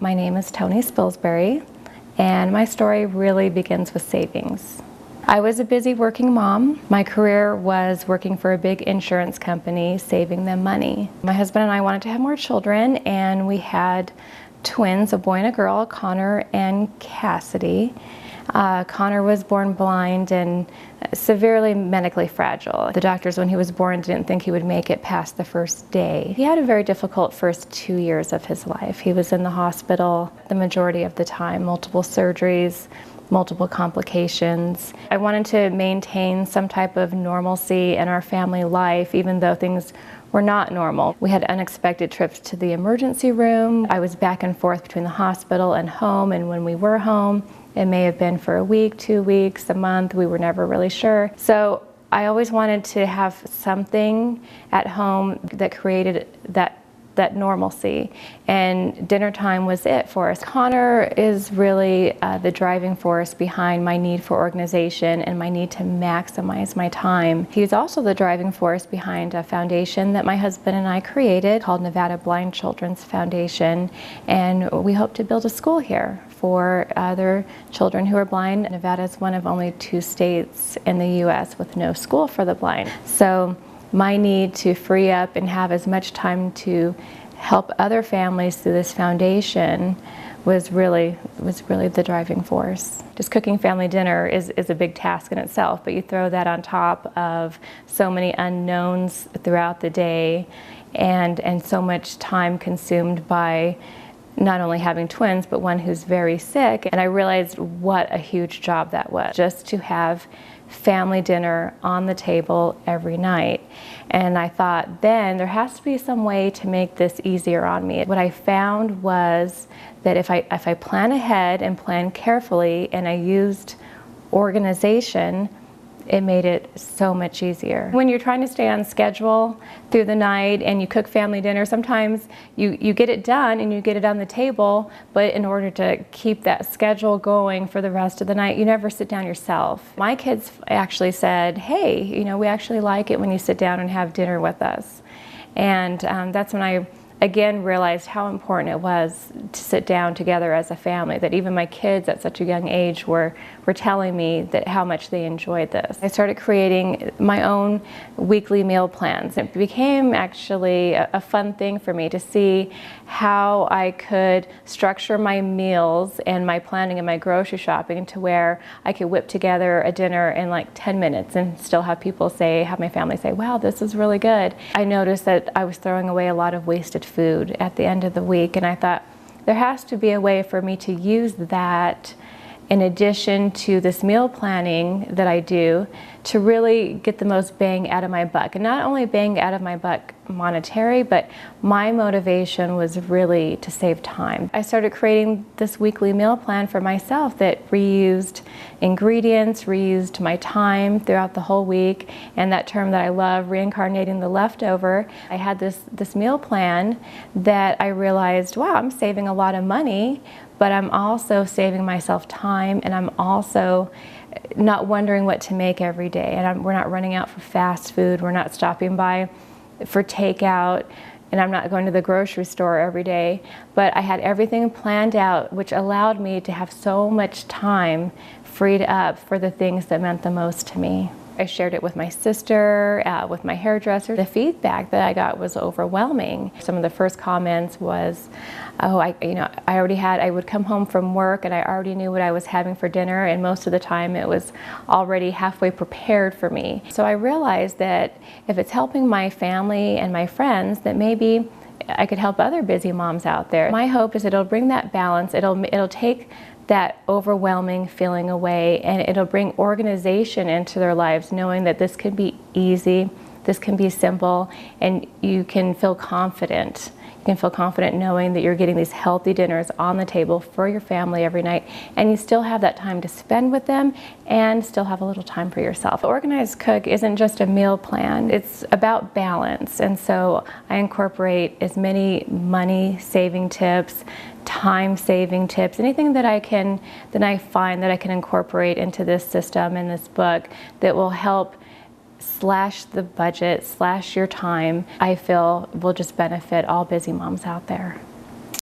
My name is Toni Spilsbury, and my story really begins with savings. I was a busy working mom. My career was working for a big insurance company, saving them money. My husband and I wanted to have more children, and we had twins, a boy and a girl, Connor and Cassidy. Connor was born blind and severely medically fragile. The doctors, when he was born, didn't think he would make it past the first day. He had a very difficult first 2 years of his life. He was in the hospital the majority of the time, multiple surgeries, multiple complications. I wanted to maintain some type of normalcy in our family life, even though things were not normal. We had unexpected trips to the emergency room. I was back and forth between the hospital and home, and when we were home, it may have been for a week, 2 weeks, a month, we were never really sure. So I always wanted to have something at home that created that normalcy, and dinner time was it for us. Connor is really the driving force behind my need for organization and my need to maximize my time. He's also the driving force behind a foundation that my husband and I created called Nevada Blind Children's Foundation, and we hope to build a school here for other children who are blind. Nevada is one of only 2 states in the U.S. with no school for the blind. So my need to free up and have as much time to help other families through this foundation was really the driving force. Just cooking family dinner is a big task in itself, but you throw that on top of so many unknowns throughout the day and so much time consumed by not only having twins, but one who's very sick. And I realized what a huge job that was, just to have family dinner on the table every night. And I thought then there has to be some way to make this easier on me. What I found was that if I plan ahead and plan carefully and I used organization, it made it so much easier. When you're trying to stay on schedule through the night and you cook family dinner, sometimes you get it done and you get it on the table, but in order to keep that schedule going for the rest of the night, you never sit down yourself. My kids actually said, hey, we actually like it when you sit down and have dinner with us. And that's when I again realized how important it was to sit down together as a family, that even my kids at such a young age were telling me that how much they enjoyed this. I started creating my own weekly meal plans. It became actually a fun thing for me to see how I could structure my meals and my planning and my grocery shopping to where I could whip together a dinner in like 10 minutes and still have my family say, wow, this is really good. I noticed that I was throwing away a lot of wasted food at the end of the week, and I thought there has to be a way for me to use that in addition to this meal planning that I do to really get the most bang out of my buck. And not only bang out of my buck monetary, but my motivation was really to save time. I started creating this weekly meal plan for myself that reused ingredients, reused my time throughout the whole week, and that term that I love, reincarnating the leftover. I had this meal plan that I realized, wow, I'm saving a lot of money, but I'm also saving myself time, and I'm also not wondering what to make every day. And we're not running out for fast food, we're not stopping by for takeout, and I'm not going to the grocery store every day. But I had everything planned out, which allowed me to have so much time freed up for the things that meant the most to me. I shared it with my sister, with my hairdresser. The feedback that I got was overwhelming. Some of the first comments was, oh, I would come home from work and I already knew what I was having for dinner, and most of the time it was already halfway prepared for me. So I realized that if it's helping my family and my friends, that maybe I could help other busy moms out there. My hope is that it'll bring that balance, it'll take that overwhelming feeling away, and it'll bring organization into their lives, knowing that this can be easy, this can be simple, and you can feel confident. You can feel confident knowing that you're getting these healthy dinners on the table for your family every night, and you still have that time to spend with them and still have a little time for yourself. Organized Cook isn't just a meal plan, it's about balance, and so I incorporate as many money-saving tips, time-saving tips, anything that I find that I can incorporate into this system in this book that will help slash the budget, slash your time, I feel will just benefit all busy moms out there.